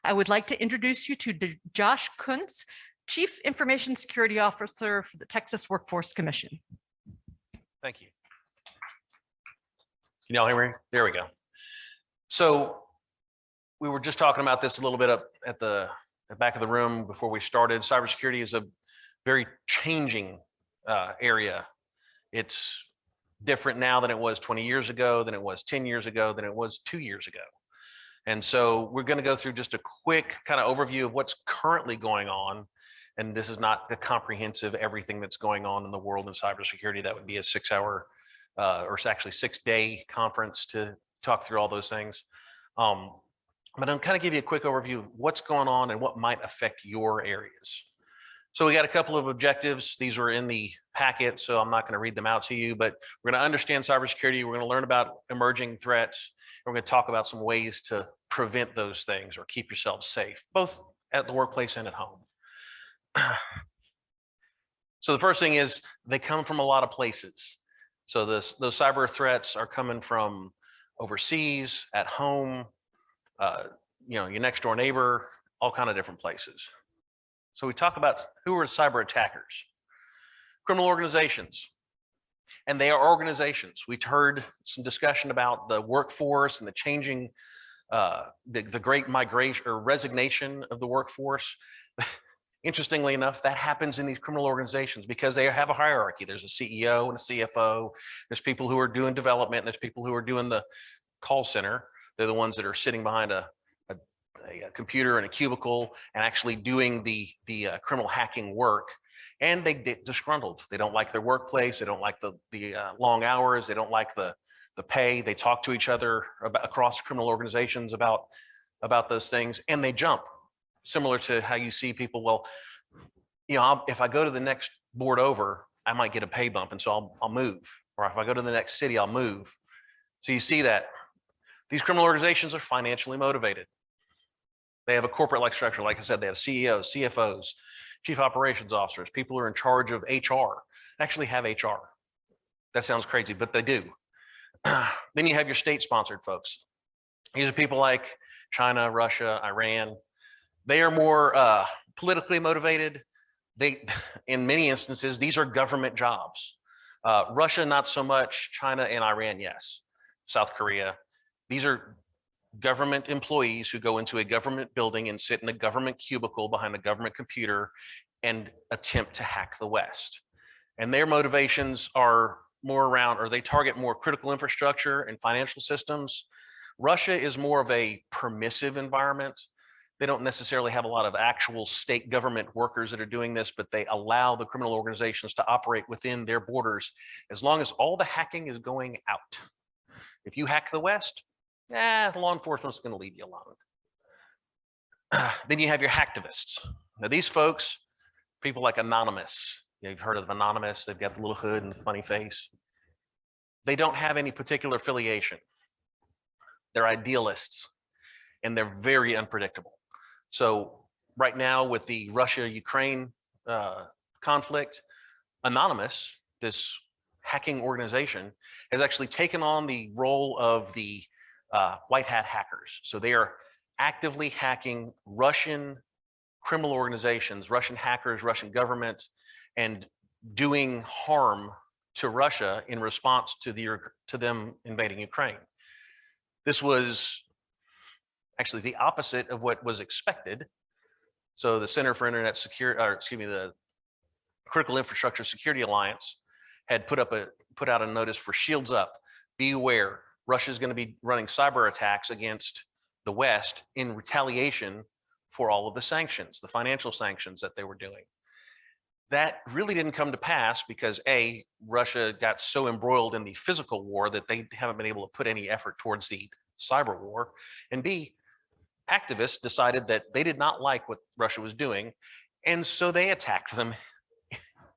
I would like to introduce you to Josh Kuntz, Chief Information Security Officer for the Texas Workforce Commission. Thank you. Can y'all hear me? There we go. So we were just talking about this a little bit up at the back of the room before we started. Cybersecurity is a very changing area. It's different now than it was 20 years ago, than it was 10 years ago, than it was 2 years ago. And so we're going to go through just a quick kind of overview of what's currently going on. And this is not the comprehensive everything that's going on in the world in cybersecurity. That would be a 6-hour or actually 6-day conference to talk through all those things. But I'll kind of give you a quick overview of what's going on and what might affect your areas. So we got a couple of objectives. These were in the packet, so I'm not going to read them out to you, but we're going to understand cybersecurity. We're going to learn about emerging threats. We're going to talk about some ways to prevent those things or keep yourselves safe, both at the workplace and at home. So the first thing is they come from a lot of places. So those cyber threats are coming from overseas, at home, your next door neighbor, all kind of different places. So we talk about who are cyber attackers. Criminal organizations, and they are organizations. We've heard some discussion about the workforce and the changing, the great migration or resignation of the workforce. Interestingly enough, that happens in these criminal organizations because they have a hierarchy. There's a CEO and a CFO. There's people who are doing development. And there's people who are doing the call center. They're the ones that are sitting behind a computer in a cubicle and actually doing the criminal hacking work. And they get disgruntled. They don't like their workplace. They don't like the long hours. They don't like the pay. They talk to each other across criminal organizations about those things, and they jump. Similar to how you see people, well, if I go to the next board over, I might get a pay bump, and so I'll move. Or if I go to the next city, I'll move. So you see that these criminal organizations are financially motivated. They have a corporate-like structure. Like I said, they have CEOs, CFOs, chief operations officers, people who are in charge of HR, actually have HR. That sounds crazy, but they do. Then you have your state-sponsored folks. These are people like China, Russia, Iran. They are more politically motivated. In many instances, these are government jobs. Russia, not so much. China and Iran, yes. South Korea. These are government employees who go into a government building and sit in a government cubicle behind a government computer and attempt to hack the West. And their motivations are more around, or they target more critical infrastructure and financial systems. Russia is more of a permissive environment. They don't necessarily have a lot of actual state government workers that are doing this, but they allow the criminal organizations to operate within their borders as long as all the hacking is going out. If you hack the West, the law enforcement's going to leave you alone. Then you have your hacktivists. Now these folks, people like Anonymous. You've heard of Anonymous. They've got the little hood and the funny face. They don't have any particular affiliation. They're idealists, and they're very unpredictable. So right now with the Russia-Ukraine conflict, Anonymous, this hacking organization, has actually taken on the role of the white hat hackers. So they are actively hacking Russian criminal organizations, Russian hackers, Russian government, and doing harm to Russia in response to them invading Ukraine. This was actually the opposite of what was expected. So the Center for Internet Security, or excuse me, the Critical Infrastructure Security Alliance had put out a notice for shields up. Be aware, Russia's going to be running cyber attacks against the West in retaliation for all of the sanctions, the financial sanctions that they were doing. That really didn't come to pass because A, Russia got so embroiled in the physical war that they haven't been able to put any effort towards the cyber war. And B, activists decided that they did not like what Russia was doing. And so they attacked them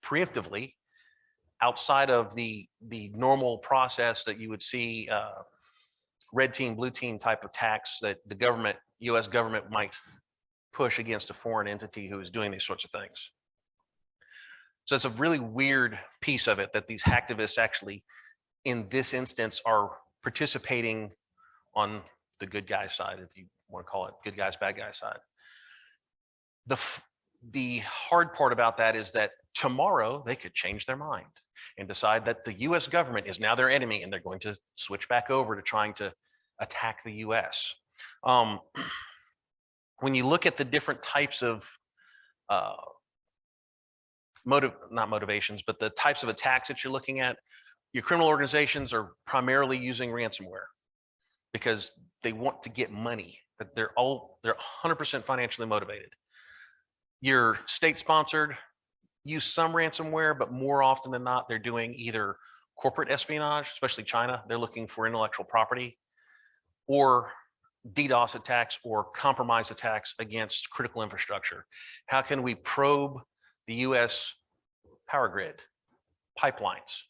preemptively outside of the normal process that you would see red team, blue team type attacks that the government, US government might push against a foreign entity who is doing these sorts of things. So it's a really weird piece of it that these hacktivists actually, in this instance, are participating on the good guy side, if you want to call it good guys, bad guys side. The hard part about that is that tomorrow they could change their mind and decide that the US government is now their enemy and they're going to switch back over to trying to attack the US. When you look at the different types of not motivations, but the types of attacks that you're looking at, your criminal organizations are primarily using ransomware because they want to get money, but they're 100% financially motivated. Your state-sponsored use some ransomware, but more often than not, they're doing either corporate espionage, especially China. They're looking for intellectual property, or DDoS attacks or compromise attacks against critical infrastructure. How can we probe the US power grid, pipelines?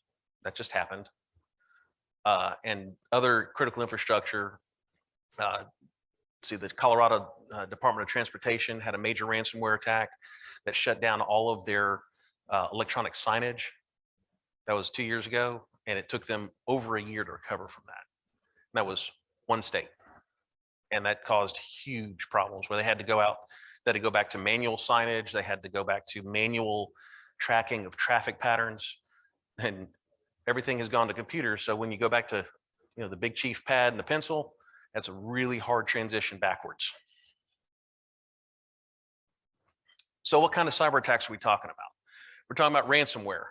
That just happened. And other critical infrastructure. See, the Colorado Department of Transportation had a major ransomware attack that shut down all of their electronic signage. That was 2 years ago, and it took them over a year to recover from that. And that was one state. And that caused huge problems where they had to go out, they had to go back to manual signage, they had to go back to manual tracking of traffic patterns, and everything has gone to computers. So when you go back to the big chief pad and the pencil, that's a really hard transition backwards. So what kind of cyber attacks are we talking about? We're talking about ransomware.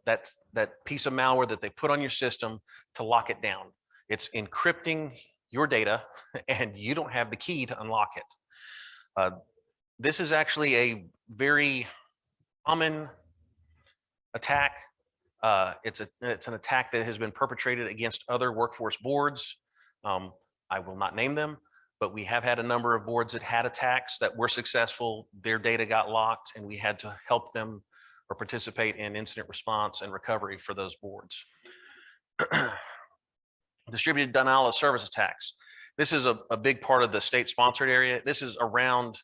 That's that piece of malware that they put on your system to lock it down. It's encrypting your data and you don't have the key to unlock it. This is actually a very common attack. It's an attack that has been perpetrated against other workforce boards. I will not name them, but we have had a number of boards that had attacks that were successful. Their data got locked and we had to help them or participate in incident response and recovery for those boards. Distributed denial of service attacks. This is a big part of the state-sponsored area. This is around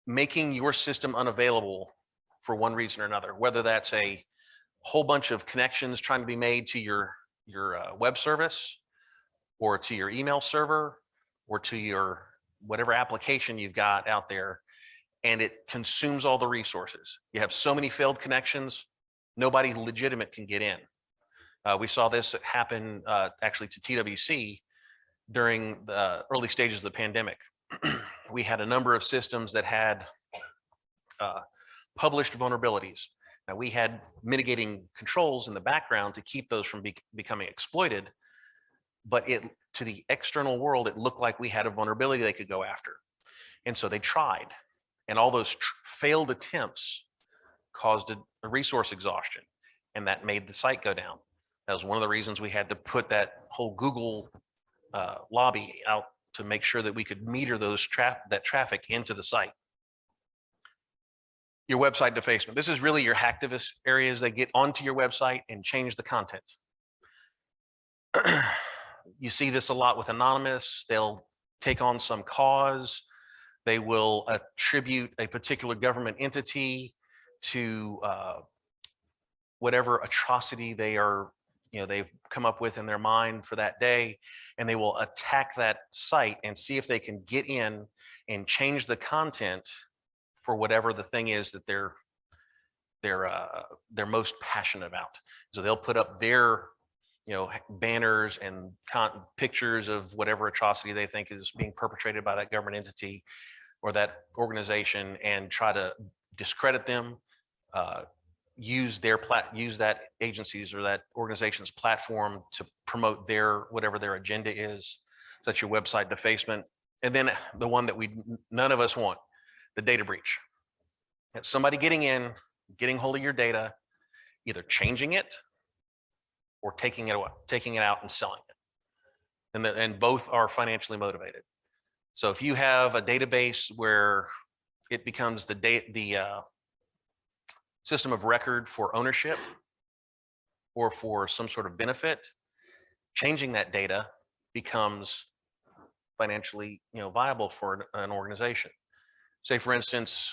making your system unavailable for one reason or another, whether that's a whole bunch of connections trying to be made to your web service, or to your email server, or to your whatever application you've got out there, and it consumes all the resources. You have so many failed connections, nobody legitimate can get in. We saw this happen actually to TWC during the early stages of the pandemic. We had a number of systems that had published vulnerabilities. Now, we had mitigating controls in the background to keep those from becoming exploited, but to the external world, it looked like we had a vulnerability they could go after. And so they tried, and all those failed attempts caused a resource exhaustion, and that made the site go down. That was one of the reasons we had to put that whole Google lobby out to make sure that we could meter that traffic into the site. Your website defacement. This is really your hacktivist areas that get onto your website and change the content. You see this a lot with Anonymous. They'll take on some cause. They will attribute a particular government entity to whatever atrocity they've come up with in their mind for that day, and they will attack that site and see if they can get in and change the content for whatever the thing is that they're most passionate about. So they'll put up their banners and pictures of whatever atrocity they think is being perpetrated by that government entity or that organization, and try to discredit them, use that agency's or that organization's platform to promote whatever their agenda is. So that's your website defacement. And then the one that none of us want, the data breach. It's somebody getting in, getting hold of your data, either changing it or taking it out and selling it. And both are financially motivated. So if you have a database where it becomes the system of record for ownership or for some sort of benefit, changing that data becomes financially viable for an organization. Say, for instance,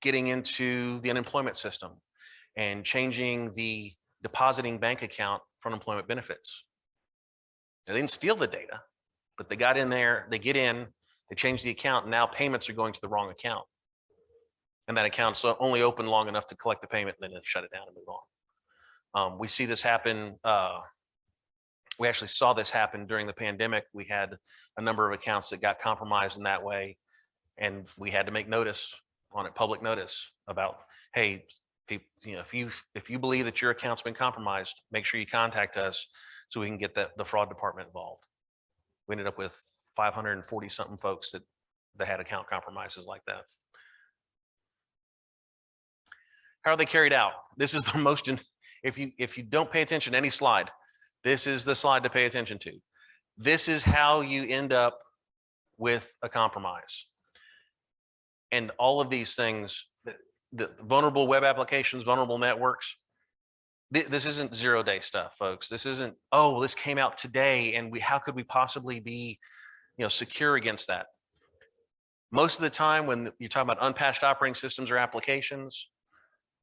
getting into the unemployment system and changing the depositing bank account for unemployment benefits. They didn't steal the data, but they got in there, they get in, They changed the account, and now payments are going to the wrong account. And that account's only open long enough to collect the payment, and then they shut it down and move on. We see this happen. We actually saw this happen during the pandemic. We had a number of accounts that got compromised in that way, and we had to make notice on it, public notice about, hey, people, if you believe that your account's been compromised, make sure you contact us so we can get the fraud department involved. We ended up with 540 something folks that had account compromises like that. How are they carried out? This is the most, if you don't pay attention to any slide, this is the slide to pay attention to. This is how you end up with a compromise. And all of these things, the vulnerable web applications, vulnerable networks, this isn't 0-day stuff, folks. This isn't, oh, this came out today and how could we possibly be, secure against that? Most of the time when you're talking about unpatched operating systems or applications,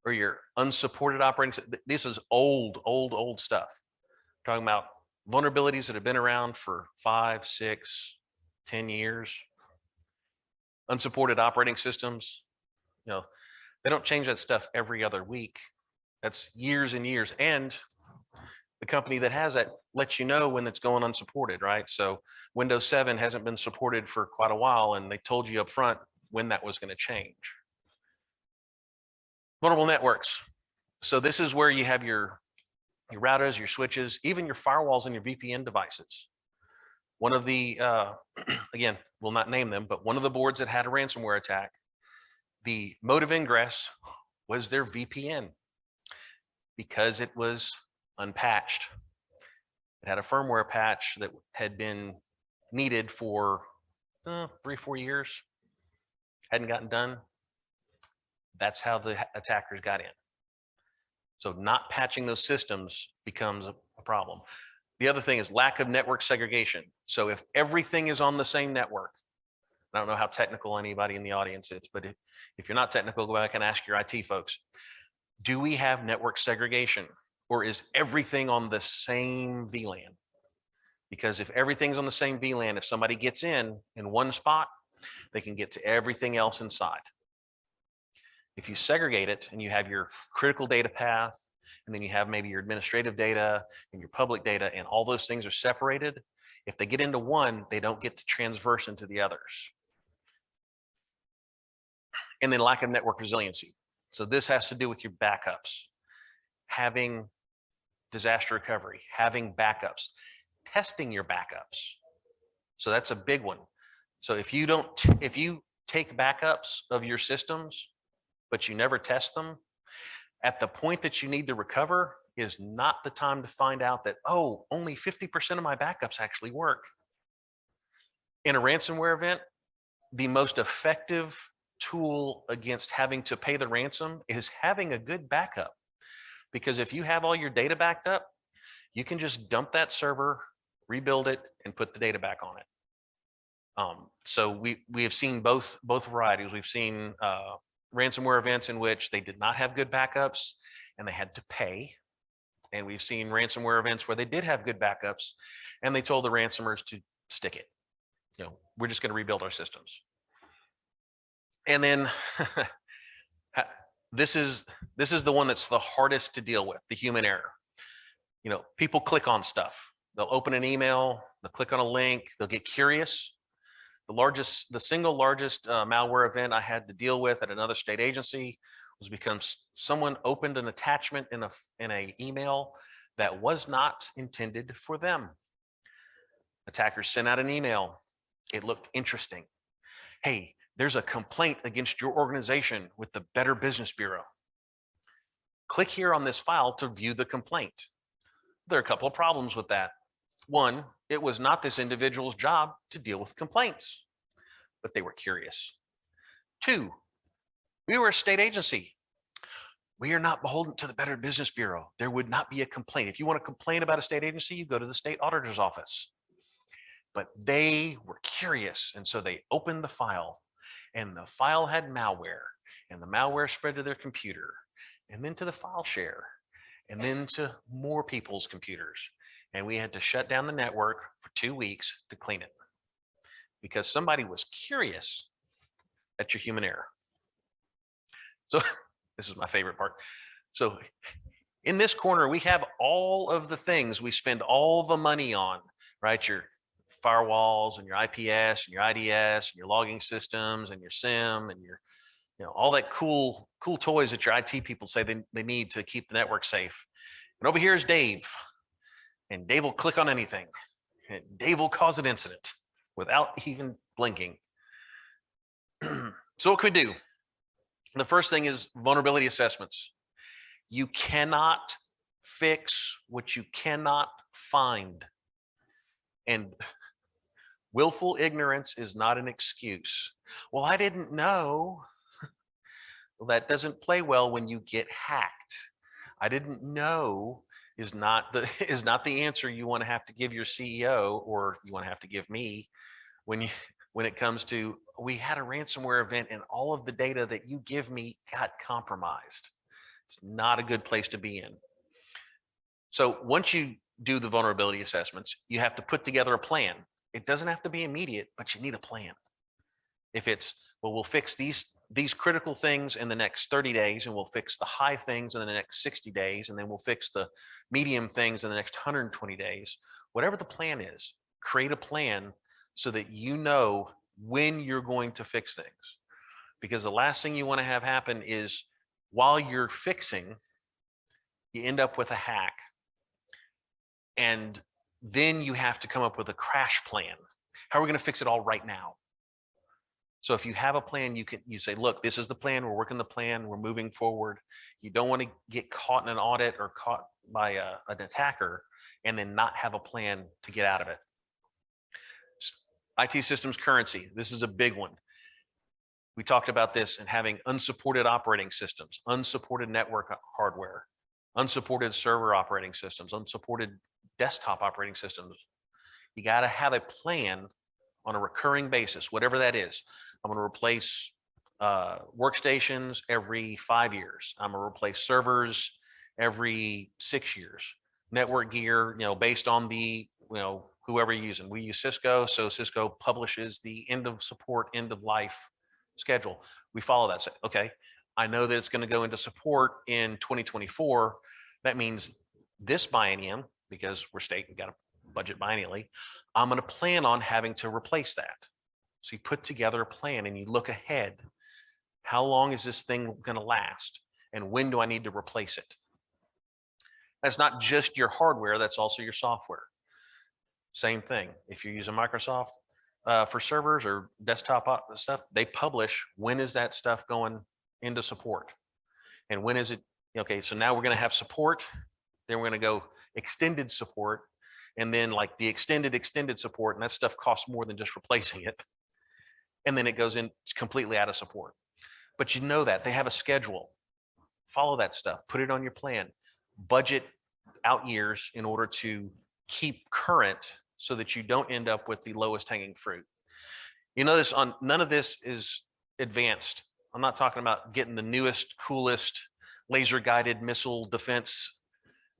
or your unsupported operating, this is old stuff. We're talking about vulnerabilities that have been around for 5, 6, 10 years. Unsupported operating systems, they don't change that stuff every other week. That's years and years. And the company that has that lets you know when it's going unsupported, right? So Windows 7 hasn't been supported for quite a while, and they told you up front when that was going to change. Vulnerable networks. So this is where you have your routers, your switches, even your firewalls and your VPN devices. One of the, again, we'll not name them, but one of the boards that had a ransomware attack, the mode of ingress was their VPN because it was unpatched. It had a firmware patch that had been needed for 3-4 years, hadn't gotten done. That's how the attackers got in. So not patching those systems becomes a problem. The other thing is lack of network segregation. So if everything is on the same network, I don't know how technical anybody in the audience is, but if you're not technical, go back and ask your IT folks. Do we have network segregation, or is everything on the same VLAN? Because if everything's on the same VLAN, if somebody gets in one spot, they can get to everything else inside. If you segregate it and you have your critical data path, and then you have maybe your administrative data and your public data, and all those things are separated, if they get into one, they don't get to transverse into the others. And then lack of network resiliency. So this has to do with your backups, having disaster recovery, having backups, testing your backups. So that's a big one. So if you take backups of your systems, but you never test them, at the point that you need to recover is not the time to find out that, oh, only 50% of my backups actually work. In a ransomware event, the most effective tool against having to pay the ransom is having a good backup. Because if you have all your data backed up, you can just dump that server, rebuild it, and put the data back on it. So we have seen both varieties. We've seen ransomware events in which they did not have good backups and they had to pay. And we've seen ransomware events where they did have good backups and they told the ransomers to stick it. We're just going to rebuild our systems. And then this is the one that's the hardest to deal with, the human error. People click on stuff. They'll open an email, they'll click on a link, they'll get curious. The single largest malware event I had to deal with at another state agency was because someone opened an attachment in a email that was not intended for them. Attackers sent out an email. It looked interesting. Hey, there's a complaint against your organization with the Better Business Bureau. Click here on this file to view the complaint. There are a couple of problems with that. One, it was not this individual's job to deal with complaints, but they were curious. Two, we were a state agency. We are not beholden to the Better Business Bureau. There would not be a complaint. If you want to complain about a state agency, you go to the state auditor's office. But they were curious, and so they opened the file, and the file had malware, and the malware spread to their computer, and then to the file share, and then to more people's computers. And we had to shut down the network for 2 weeks to clean it. because somebody was curious at your human error. So this is my favorite part. So in this corner, we have all of the things we spend all the money on, right? Your firewalls and your IPS and your IDS and your logging systems and your SIM and your, all that cool toys that your IT people say they need to keep the network safe. And over here is Dave, and Dave will click on anything, and Dave will cause an incident without even blinking. So what can we do? The first thing is vulnerability assessments. You cannot fix what you cannot find. And willful ignorance is not an excuse. Well, I didn't know. Well, that doesn't play well when you get hacked. I didn't know is not the answer you want to have to give your CEO, or you want to have to give me when it comes to, we had a ransomware event and all of the data that you give me got compromised. It's not a good place to be in. So once you do the vulnerability assessments, you have to put together a plan. It doesn't have to be immediate, but you need a plan. If it's, well, we'll fix these critical things in the next 30 days, and we'll fix the high things in the next 60 days, and then we'll fix the medium things in the next 120 days. Whatever the plan is, create a plan so that you know when you're going to fix things. Because the last thing you want to have happen is, while you're fixing, you end up with a hack. And then you have to come up with a crash plan. How are we going to fix it all right now? So if you have a plan, you say, look, this is the plan, we're working the plan, we're moving forward. You don't want to get caught in an audit or caught by an attacker and then not have a plan to get out of it. IT systems currency, this is a big one. We talked about this and having unsupported operating systems, unsupported network hardware, unsupported server operating systems, unsupported desktop operating systems. You got to have a plan on a recurring basis, whatever that is. I'm going to replace workstations every 5 years. I'm going to replace servers every 6 years. Network gear, based on the, whoever you're using. We use Cisco, so Cisco publishes the end of support, end of life schedule. We follow that. Okay, I know that it's going to go into support in 2024. That means this biennium, because we're state, we got a budget biennially, I'm going to plan on having to replace that. So you put together a plan and you look ahead. How long is this thing going to last? And when do I need to replace it? That's not just your hardware, that's also your software. Same thing. If you're using Microsoft for servers or desktop stuff, they publish when is that stuff going into support. And when is it, okay, so now we're going to have support, then we're going to go extended support, and then like the extended support, and that stuff costs more than just replacing it. And then it goes in completely out of support. But you know that they have a schedule. Follow that stuff, put it on your plan, budget out years in order to keep current so that you don't end up with the lowest hanging fruit. You notice on none of this is advanced. I'm not talking about getting the newest, coolest laser guided missile defense,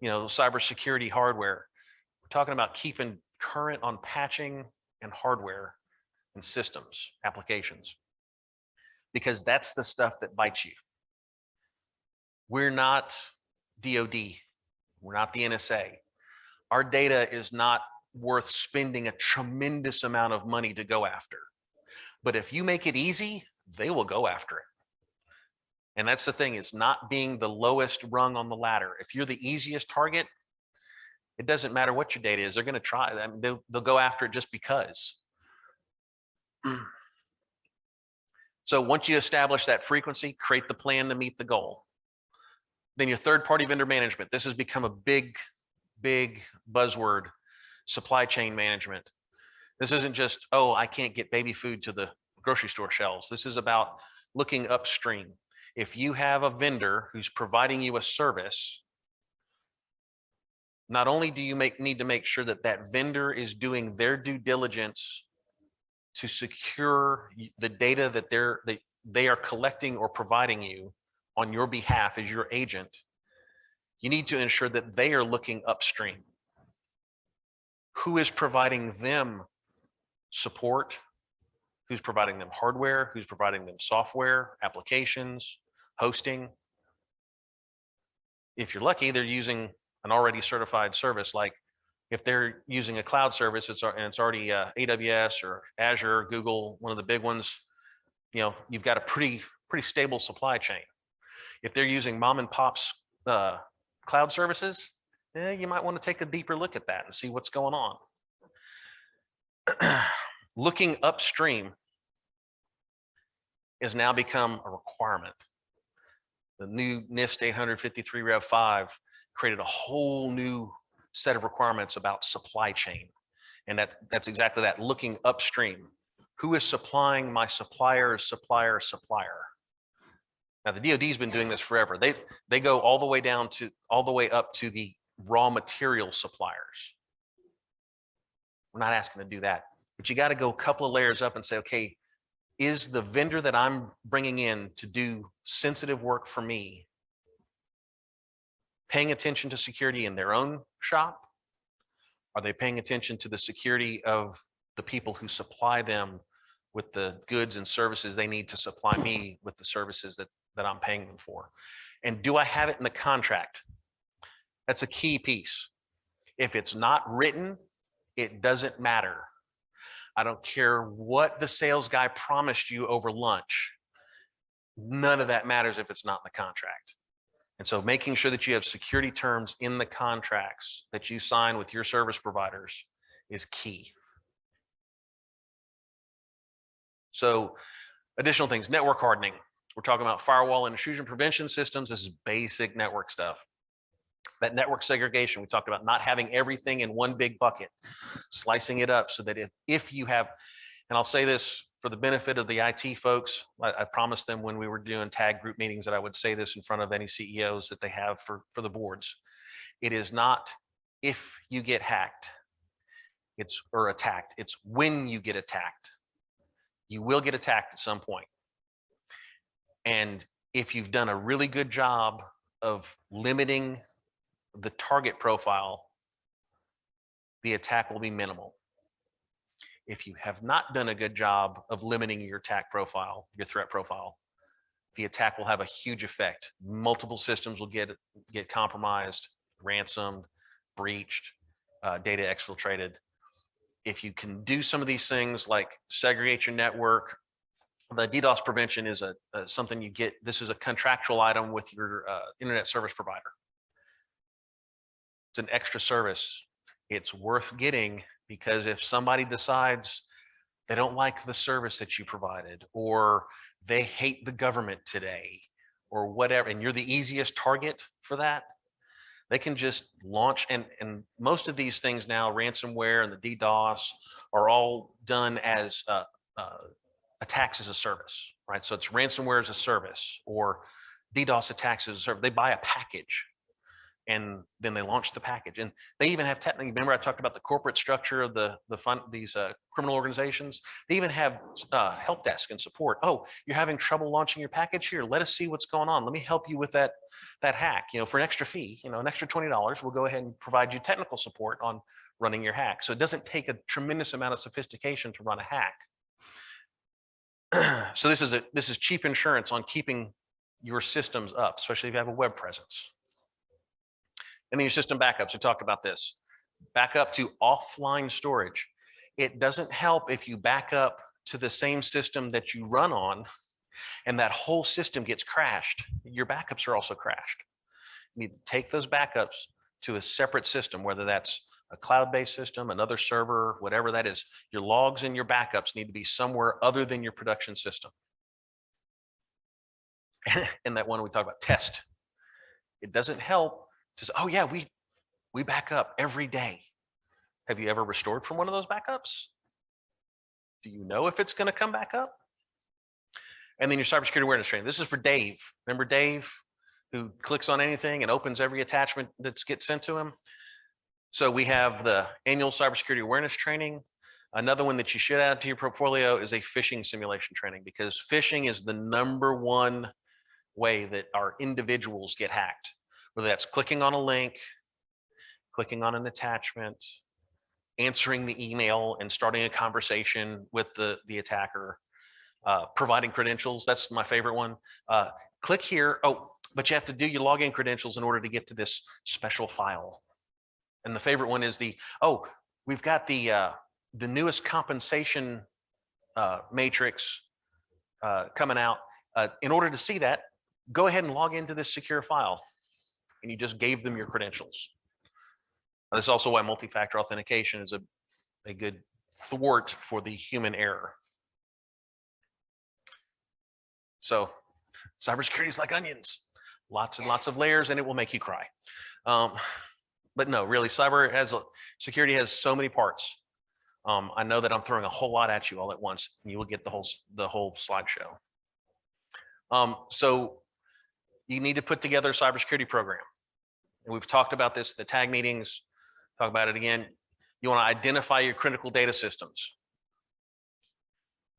cybersecurity hardware. We're talking about keeping current on patching and hardware and systems, applications, because that's the stuff that bites you. We're not DOD. We're not the NSA. Our data is not worth spending a tremendous amount of money to go after. But if you make it easy, they will go after it. And that's the thing, is not being the lowest rung on the ladder. If you're the easiest target, it doesn't matter what your data is. They're going to try. I mean, they'll go after it just because. So once you establish that frequency, create the plan to meet the goal. Then your third-party vendor management. This has become a big buzzword. Supply chain management. This isn't just, oh, I can't get baby food to the grocery store shelves. This is about looking upstream. If you have a vendor who's providing you a service, not only do you need to make sure that that vendor is doing their due diligence to secure the data that they are collecting or providing you on your behalf as your agent, you need to ensure that they are looking upstream. Who is providing them support who's providing them hardware, who's providing them software, applications, hosting. If you're lucky, they're using an already certified service. Like if they're using a cloud service, it's already AWS or Azure, Google, one of the big ones, you've got a pretty stable supply chain. If they're using mom and pop's cloud services, you might want to take a deeper look at that and see what's going on. Looking upstream has now become a requirement. The new NIST 853 Rev 5 created a whole new set of requirements about supply chain. And that's exactly that, looking upstream. Who is supplying my supplier's supplier? Now the DoD's been doing this forever. They go all the way up to the raw material suppliers. We're not asking to do that, but you got to go a couple of layers up and say, okay, is the vendor that I'm bringing in to do sensitive work for me paying attention to security in their own shop? Are they paying attention to the security of the people who supply them with the goods and services they need to supply me with the services that I'm paying them for? And do I have it in the contract? That's a key piece. If it's not written, it doesn't matter. I don't care what the sales guy promised you over lunch. None of that matters if it's not in the contract. And so making sure that you have security terms in the contracts that you sign with your service providers is key. So additional things, network hardening. We're talking about firewall and intrusion prevention systems. This is basic network stuff. That network segregation, we talked about not having everything in one big bucket, slicing it up so that if you have, and I'll say this for the benefit of the IT folks, I promised them when we were doing tag group meetings that I would say this in front of any CEOs that they have for the boards. It is not if you get hacked, or attacked, it's when you get attacked. You will get attacked at some point. And if you've done a really good job of limiting the target profile, the attack will be minimal. If you have not done a good job of limiting your attack profile, your threat profile, the attack will have a huge effect. Multiple systems will get compromised, ransomed, breached, data exfiltrated. If you can do some of these things like segregate your network, the DDoS prevention is something you get. This is a contractual item with your internet service provider. It's an extra service. It's worth getting because if somebody decides they don't like the service that you provided, or they hate the government today, or whatever, and you're the easiest target for that, they can just launch. And most of these things now, ransomware and the DDoS, are all done as attacks as a service, right? So it's ransomware as a service or DDoS attacks as a service. They buy a package and then they launch the package. And they even have technically, remember I talked about the corporate structure of these criminal organizations. They even have help desk and support. Oh, you're having trouble launching your package here. Let us see what's going on. Let me help you with that hack. For an extra fee, an extra $20, we'll go ahead and provide you technical support on running your hack. So it doesn't take a tremendous amount of sophistication to run a hack. So this is cheap insurance on keeping your systems up, especially if you have a web presence. And then your system backups, we talked about this. Backup to offline storage. It doesn't help if you back up to the same system that you run on and that whole system gets crashed. Your backups are also crashed. You need to take those backups to a separate system, whether that's a cloud-based system, another server, whatever that is. Your logs and your backups need to be somewhere other than your production system. And that one we talked about, test. It doesn't help to say, oh yeah, we back up every day. Have you ever restored from one of those backups? Do you know if it's going to come back up? And then your cybersecurity awareness training. This is for Dave. Remember Dave, who clicks on anything and opens every attachment that gets sent to him? So we have the annual cybersecurity awareness training. Another one that you should add to your portfolio is a phishing simulation training, because phishing is the #1 way that our individuals get hacked. Whether that's clicking on a link, clicking on an attachment, answering the email and starting a conversation with the attacker, providing credentials. That's my favorite one. Click here. Oh, but you have to do your login credentials in order to get to this special file. And the favorite one is we've got the newest compensation matrix coming out. In order to see that, go ahead and log into this secure file. And you just gave them your credentials. This is also why multi-factor authentication is a good thwart for the human error. So cybersecurity is like onions, lots and lots of layers, and it will make you cry. But no, really, security has so many parts. I know that I'm throwing a whole lot at you all at once, and you will get the whole slideshow. So you need to put together a cybersecurity program. And we've talked about this at the tag meetings, talk about it again. You want to identify your critical data systems.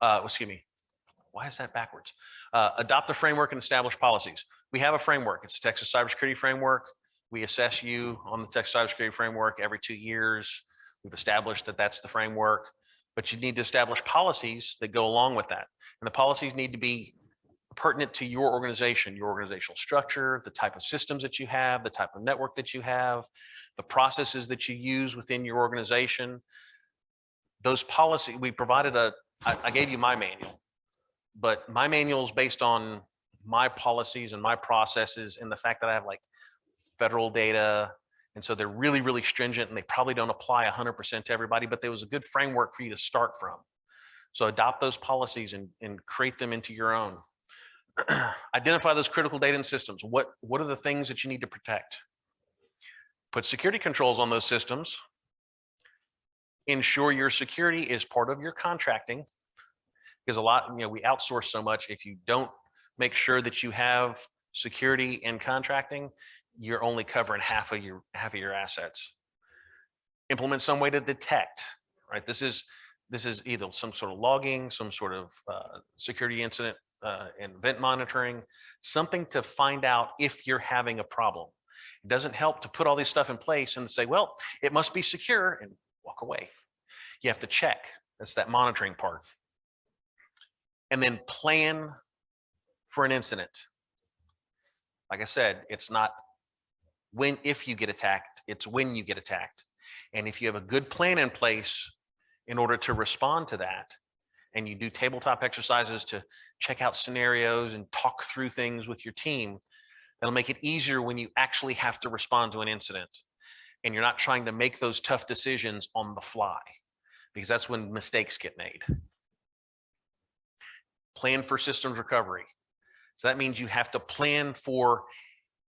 Excuse me, why is that backwards? Adopt a framework and establish policies. We have a framework. It's the Texas Cybersecurity Framework. We assess you on the Texas Cybersecurity Framework every 2 years. We've established that that's the framework, but you need to establish policies that go along with that. And the policies need to be pertinent to your organization, your organizational structure, the type of systems that you have, the type of network that you have, the processes that you use within your organization. Those policies, we provided I gave you my manual, but my manual is based on my policies and my processes and the fact that I have like federal data. And so they're really, really stringent, and they probably don't apply 100% to everybody, but there was a good framework for you to start from. So adopt those policies and create them into your own. Identify those critical data and systems. What are the things that you need to protect? Put security controls on those systems. Ensure your security is part of your contracting, because we outsource so much. If you don't make sure that you have security and contracting, you're only covering half of your assets. Implement some way to detect, right? This is either some sort of logging, some sort of security incident and event monitoring, something to find out if you're having a problem. It doesn't help to put all this stuff in place and say, well, it must be secure, and walk away. You have to check. That's that monitoring part. And then plan for an incident. Like I said, it's not if you get attacked, it's when you get attacked. And if you have a good plan in place in order to respond to that, and you do tabletop exercises to check out scenarios and talk through things with your team, that'll make it easier when you actually have to respond to an incident. And you're not trying to make those tough decisions on the fly, because that's when mistakes get made. Plan for systems recovery. So that means you have to plan for,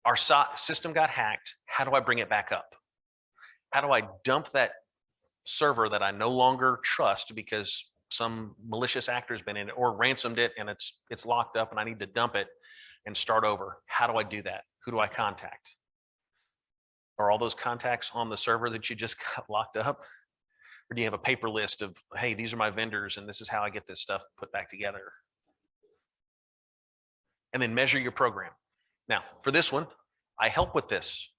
our system got hacked. How do I bring it back up? How do I dump that server that I no longer trust because some malicious actor's been in it or ransomed it and it's locked up and I need to dump it and start over? How do I do that? Who do I contact? Are all those contacts on the server that you just got locked up? Or do you have a paper list of, hey, these are my vendors and this is how I get this stuff put back together? And then measure your program. Now, for this one, I help with this.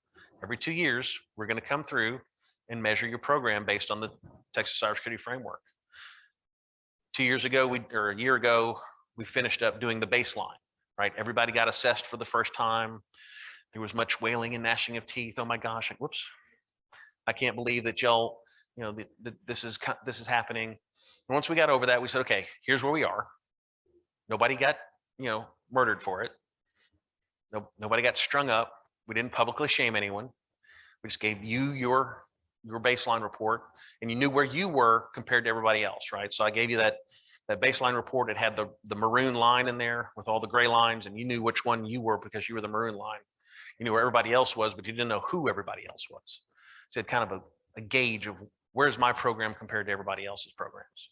Every 2 years, we're going to come through and measure your program based on the Texas Cybersecurity Framework. 2 years ago, or a year ago, we finished up doing the baseline, right? Everybody got assessed for the first time. There was much wailing and gnashing of teeth. Oh my gosh, like, whoops. I can't believe that y'all, this is happening. And once we got over that, we said, okay, here's where we are. Nobody got, murdered for it. Nobody got strung up. We didn't publicly shame anyone. We just gave you your baseline report, and you knew where you were compared to everybody else, right? So I gave you that baseline report. It had the maroon line in there with all the gray lines, and you knew which one you were because you were the maroon line. You knew where everybody else was, but you didn't know who everybody else was. So it had kind of a gauge of where's my program compared to everybody else's programs.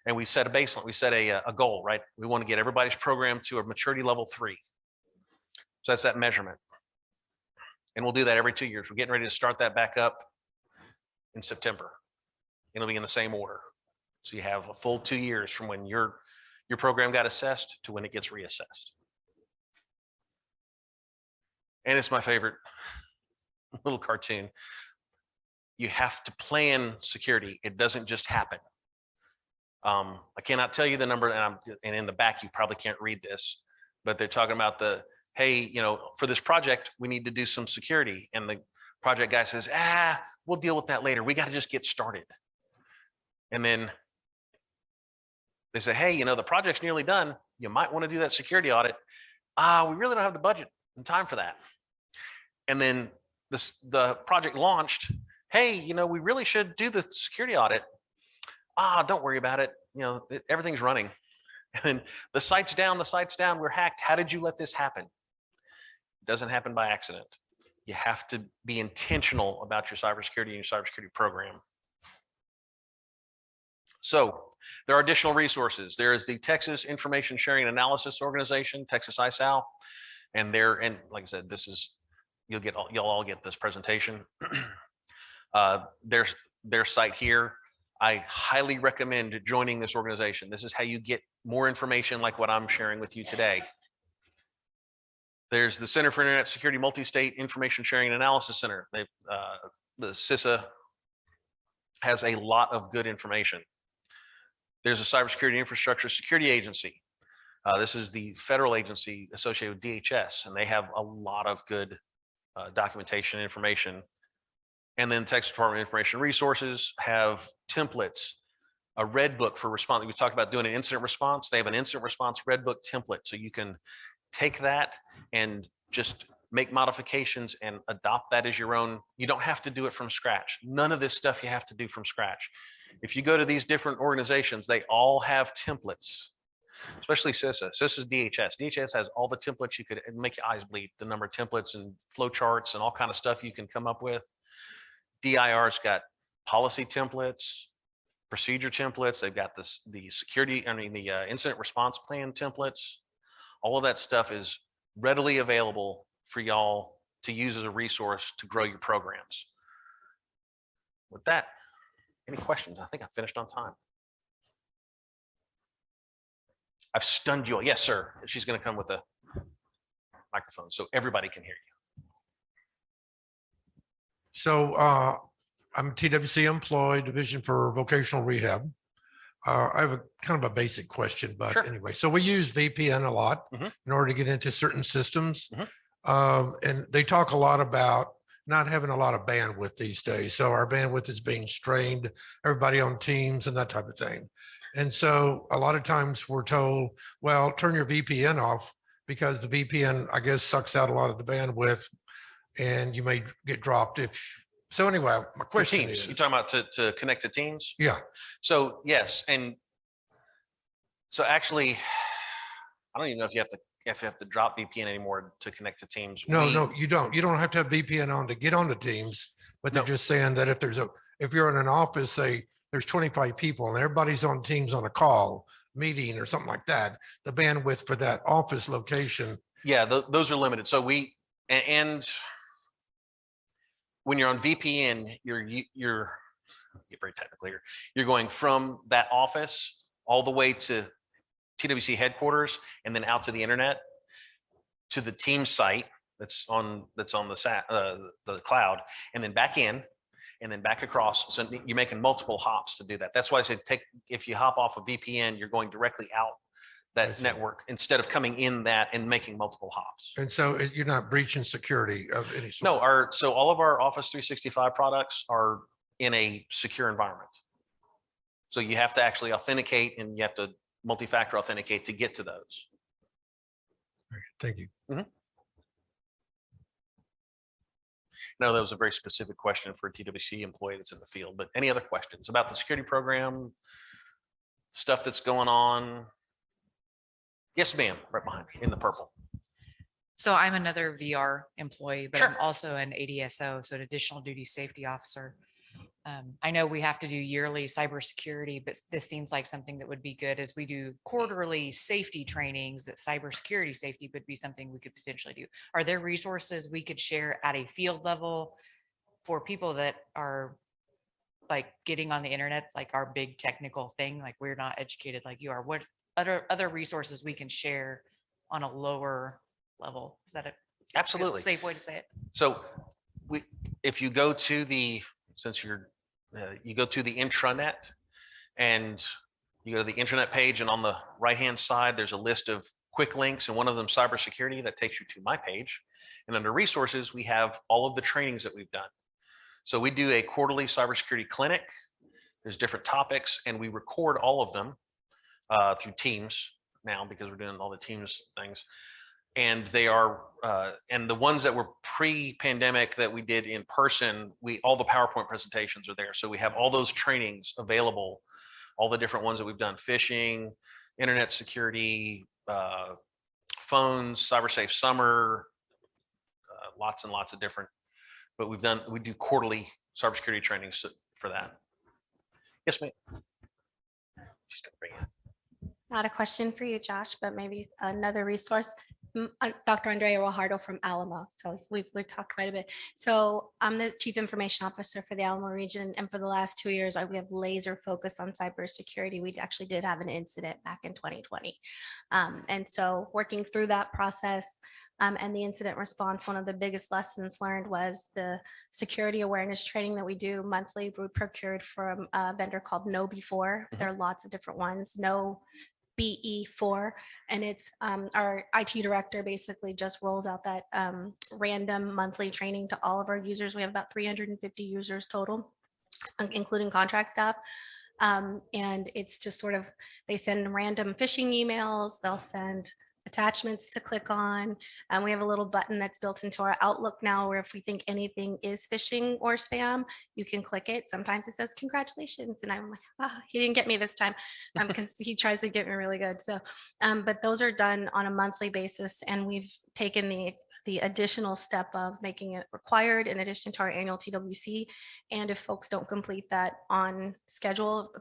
And we set a baseline. We set a goal, right? We want to get everybody's program to a maturity level 3. So that's that measurement. And we'll do that every 2 years. We're getting ready to start that back up in September. It'll be in the same order. So you have a full 2 years from when your program got assessed to when it gets reassessed. And it's my favorite little cartoon. you have to plan security. It doesn't just happen. I cannot tell you the number, and in the back, you probably can't read this, but they're talking about hey, for this project, we need to do some security. And the project guy says, we'll deal with that later. We got to just get started. And then they say, hey, the project's nearly done. You might want to do that security audit. We really don't have the budget and time for that. And then the project launched. Hey, we really should do the security audit. Don't worry about it. Everything's running. And then the site's down, we're hacked. How did you let this happen? It doesn't happen by accident. You have to be intentional about your cybersecurity and your cybersecurity program. So there are additional resources. There is the Texas Information Sharing and Analysis Organization, Texas ISAL, and like I said, you'll all get this presentation. Their site here. I highly recommend joining this organization. This is how you get more information like what I'm sharing with you today. There's the Center for Internet Security Multi-State Information Sharing and Analysis Center. The CISA has a lot of good information. There's a Cybersecurity Infrastructure Security Agency. This is the federal agency associated with DHS, and they have a lot of good documentation information. And then Texas Department of Information Resources have templates, a red book for response. We talked about doing an incident response. They have an incident response red book template. So you can take that and just make modifications and adopt that as your own. You don't have to do it from scratch. None of this stuff you have to do from scratch. If you go to these different organizations, they all have templates, especially CISA. CISA is DHS. DHS has all the templates you could make your eyes bleed, the number of templates and flow charts and all kind of stuff you can come up with. DIR's got policy templates, procedure templates. They've got the incident response plan templates. All of that stuff is readily available for y'all to use as a resource to grow your programs. With that, any questions? I think I finished on time. I've stunned you all. Yes, sir. She's going to come with a microphone so everybody can hear you. So I'm a TWC employee, Division for Vocational Rehab. I have a kind of a basic question, but anyway, so we use VPN a lot in order to get into certain systems. And they talk a lot about not having a lot of bandwidth these days. So our bandwidth is being strained, everybody on Teams and that type of thing. And so a lot of times we're told, well, turn your VPN off because the VPN, I guess, sucks out a lot of the bandwidth and you may get dropped so anyway, my question is, you're talking about to connect to Teams? Yeah. So yes, and so actually, I don't even know if you have to drop VPN anymore to connect to Teams. No, you don't. You don't have to have VPN on to get on the Teams, but they're just saying that if you're in an office, say there's 25 people and everybody's on Teams on a call meeting or something like that, the bandwidth for that office location. Yeah, those are limited. So and when you're on VPN, you're get very technical here. You're going from that office all the way to TWC headquarters, and then out to the internet, to the team site that's on the cloud, and then back in, and then back across. So you're making multiple hops to do that. That's why I said if you hop off a VPN, you're going directly out that network instead of coming in that and making multiple hops. And so you're not breaching security of any sort? No, so all of our Office 365 products are in a secure environment. So you have to actually authenticate and you have to multi-factor authenticate to get to those. Thank you. No, that was a very specific question for a TWC employee that's in the field, but any other questions about the security program, stuff that's going on? Yes, ma'am, right behind me in the purple. So I'm another VR employee, but Sure. I'm also an ADSO, so an additional duty safety officer. I know we have to do yearly cybersecurity, but this seems like something that would be good as we do quarterly safety trainings, that cybersecurity safety would be something we could potentially do. Are there resources we could share at a field level for people that are like getting on the internet, like our big technical thing, like we're not educated like you are? What other resources we can share on a lower level? Is that a Absolutely safe way to say it? So if you go to the since you go to the intranet and you go to the intranet page, and on the right-hand side, there's a list of quick links, and one of them cybersecurity that takes you to my page. And under resources, we have all of the trainings that we've done. So we do a quarterly cybersecurity clinic. There's different topics, and we record all of them through Teams now because we're doing all the Teams things. And they are, and the ones that were pre-pandemic that we did in person, all the PowerPoint presentations are there. So we have all those trainings available, all the different ones that we've done: phishing, internet security, phones, cyber safe summer, lots and lots of different. But we do quarterly cybersecurity trainings for that. Yes, ma'am. She's gonna bring it. Not a question for you, Josh, but maybe another resource. Dr. Andrea Rojardo from Alamo. So we've talked quite a bit. So I'm the Chief Information Officer for the Alamo region. And for the last 2 years, we have laser focus on cybersecurity. We actually did have an incident back in 2020. And so working through that process and the incident response, one of the biggest lessons learned was the security awareness training that we do monthly. We procured from a vendor called KnowBe4. There are lots of different ones. BE4, and it's our IT director basically just rolls out that random monthly training to all of our users. We have about 350 users total, including contract staff. And it's just sort of, they send random phishing emails, they'll send attachments to click on. And we have a little button that's built into our Outlook now where if we think anything is phishing or spam, you can click it. Sometimes it says congratulations. And I'm like, oh, he didn't get me this time because he tries to get me really good. So, but those are done on a monthly basis. And we've taken the additional step of making it required in addition to our annual TWC. And if folks don't complete that on schedule,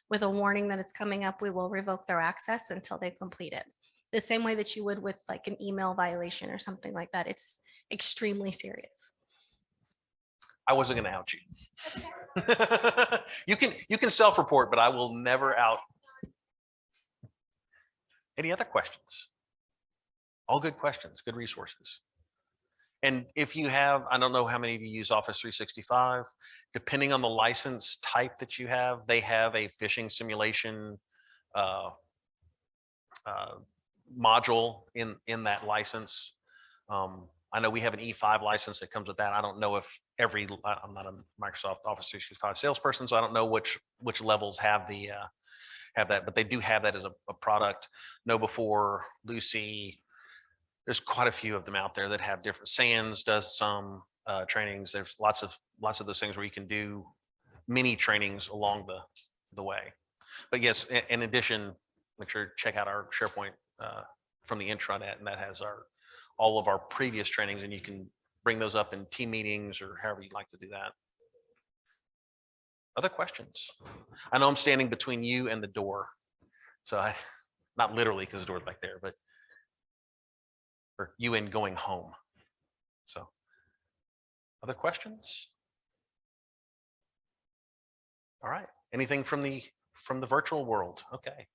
with a warning that it's coming up, we will revoke their access until they complete it. The same way that you would with like an email violation or something like that. It's extremely serious. I wasn't going to out you. You can self-report, but I will never out. Any other questions? All good questions, good resources. And if you have, I don't know how many of you use Office 365, depending on the license type that you have, they have a phishing simulation module in that license. I know we have an E5 license that comes with that. I don't know if I'm not a Microsoft Office 365 salesperson, so I don't know which levels have that, but they do have that as a product. KnowBe4, Lucy. There's quite a few of them out there that have different. SANS does some trainings. There's lots of those things where you can do mini trainings along the way. But yes, in addition, make sure to check out our SharePoint from the intranet, and that has all of our previous trainings, and you can bring those up in team meetings or however you'd like to do that. Other questions? I know I'm standing between you and the door, so not literally because the door's back there, but or you in going home. So other questions? All right. Anything from the virtual world? Okay.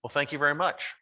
Well, thank you very much.